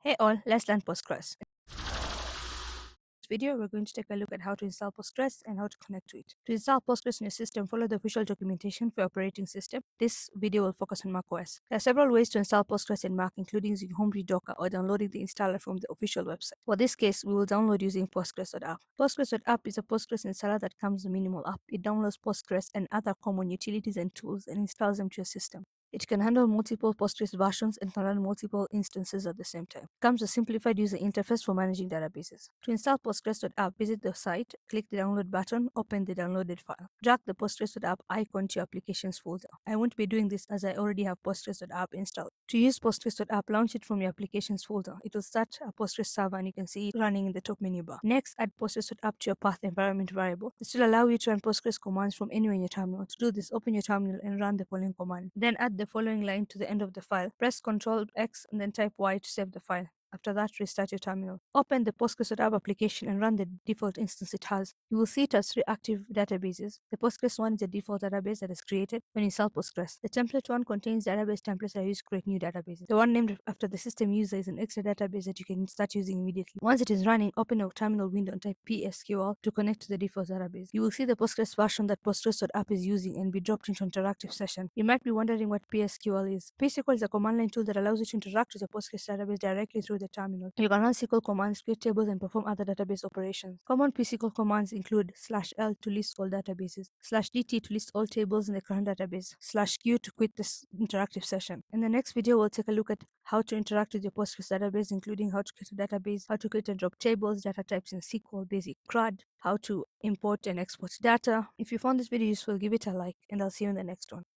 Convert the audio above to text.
Hey all, let's learn Postgres. In this video, we're going to take a look at how to install Postgres and how to connect to it. To install Postgres in your system, follow the official documentation for your operating system. This video will focus on macOS. There are several ways to install Postgres in Mac, including using Homebrew Docker or downloading the installer from the official website. For this case, we will download using Postgres.app. Postgres.app is a Postgres installer that comes with a minimal app. It downloads Postgres and other common utilities and tools and installs them to your system. It can handle multiple Postgres versions and can run multiple instances at the same time. It comes with a simplified user interface for managing databases. To install Postgres.app, visit the site, click the download button, open the downloaded file. Drag the Postgres.app icon to your applications folder. I won't be doing this as I already have Postgres.app installed. To use Postgres.app, launch it from your applications folder. It will start a Postgres server and you can see it running in the top menu bar. Next, add Postgres.app to your path environment variable. This will allow you to run Postgres commands from anywhere in your terminal. To do this, open your terminal and run the following command. Then add the following line to the end of the file. Press Ctrl X and then type Y to save the file. After that, restart your terminal. Open the Postgres.app application and run the default instance it has. You will see it has three active databases. The Postgres one is a default database that is created when you install Postgres. The template one contains database templates that are used to create new databases. The one named after the system user is an extra database that you can start using immediately. Once it is running, open a terminal window and type psql to connect to the default database. You will see the Postgres version that Postgres.app is using and be dropped into interactive session. You might be wondering what psql is. psql is a command line tool that allows you to interact with the Postgres database directly through the terminal. You can run SQL commands, create tables, and perform other database operations. Common psql commands include /l to list all databases, /dt to list all tables in the current database, /q to quit this interactive session. In the next video, we'll take a look at how to interact with your Postgres database, including how to create a database, how to create and drop tables, data types in SQL, basic CRUD, how to import and export data. If you found this video useful, give it a like, and I'll see you in the next one.